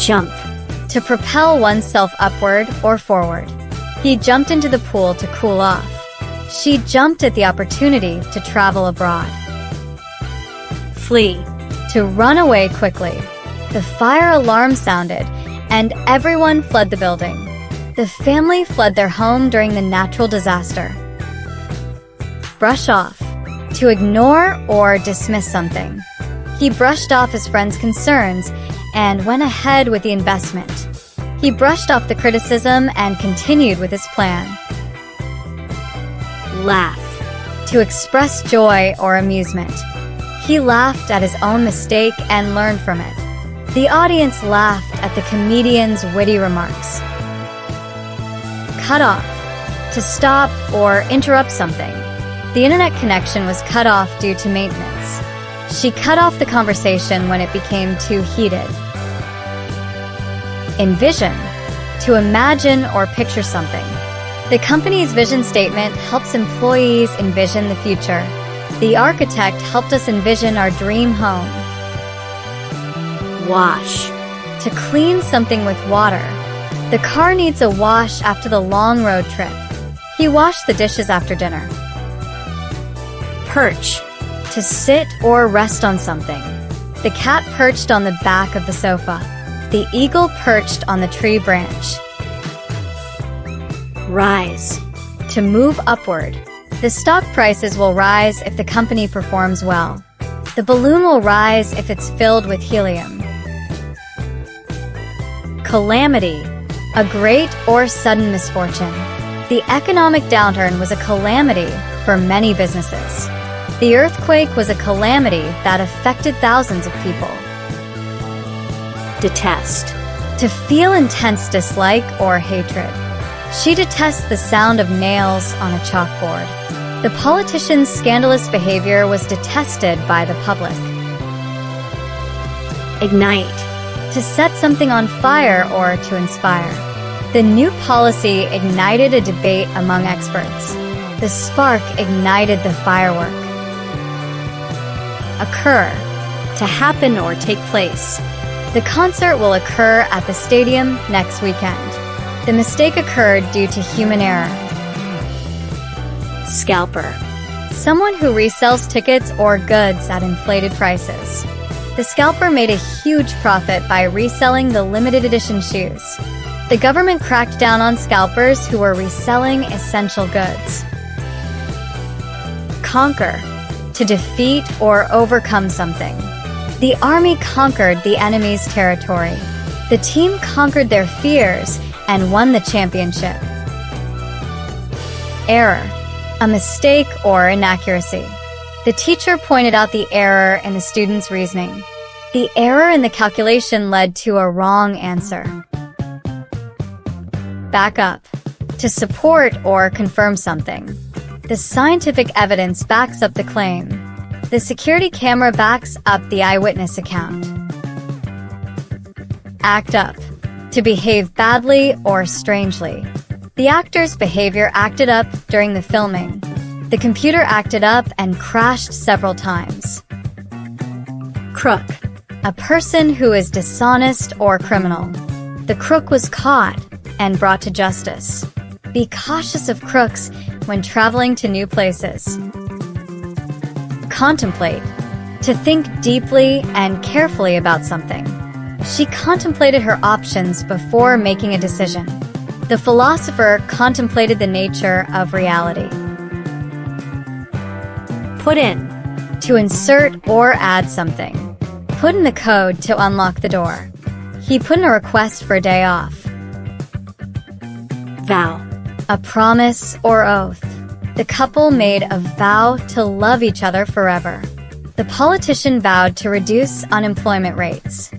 Jump. To propel oneself upward or forward. He jumped into the pool to cool off. She jumped at the opportunity to travel abroad. Flee. To run away quickly. The fire alarm sounded, and everyone fled the building. The family fled their home during the natural disaster. Brush off. To ignore or dismiss something. He brushed off his friend's concerns and went ahead with the investment. He brushed off the criticism and continued with his plan. Laugh. To express joy or amusement. He laughed at his own mistake and learned from it. The audience laughed at the comedian's witty remarks. Cut off. To stop or interrupt something. The internet connection was cut off due to maintenance. She cut off the conversation when it became too heated. Envision. To imagine or picture something. The company's vision statement helps employees envision the future. The architect helped us envision our dream home. Wash. To clean something with water. The car needs a wash after the long road trip. He washed the dishes after dinner. Perch. To sit or rest on something. The cat perched on the back of the sofa. The eagle perched on the tree branch. Rise. To move upward. The stock prices will rise if the company performs well. The balloon will rise if it's filled with helium. Calamity. A great or sudden misfortune. The economic downturn was a calamity for many businesses. The earthquake was a calamity that affected thousands of people. Detest. To feel intense dislike or hatred. She detests the sound of nails on a chalkboard. The politician's scandalous behavior was detested by the public. Ignite. To set something on fire or to inspire. The new policy ignited a debate among experts. The spark ignited the firework. Occur. To happen or take place. The concert will occur at the stadium next weekend. The mistake occurred due to human error. Scalper. Someone who resells tickets or goods at inflated prices. The scalper made a huge profit by reselling the limited edition shoes. The government cracked down on scalpers who were reselling essential goods. Conquer. To defeat or overcome something. The army conquered the enemy's territory. The team conquered their fears and won the championship. Error. A mistake or inaccuracy. The teacher pointed out the error in the student's reasoning. The error in the calculation led to a wrong answer. Back up. To support or confirm something. The scientific evidence backs up the claim. The security camera backs up the eyewitness account. Act up. To behave badly or strangely. The actor's behavior acted up during the filming. The computer acted up and crashed several times. Crook. A person who is dishonest or criminal. The crook was caught and brought to justice. Be cautious of crooks when traveling to new places. Contemplate. To think deeply and carefully about something. She contemplated her options before making a decision. The philosopher contemplated the nature of reality. Put in. To insert or add something. Put in the code to unlock the door. He put in a request for a day off. Vow. A promise or oath. The couple made a vow to love each other forever. The politician vowed to reduce unemployment rates.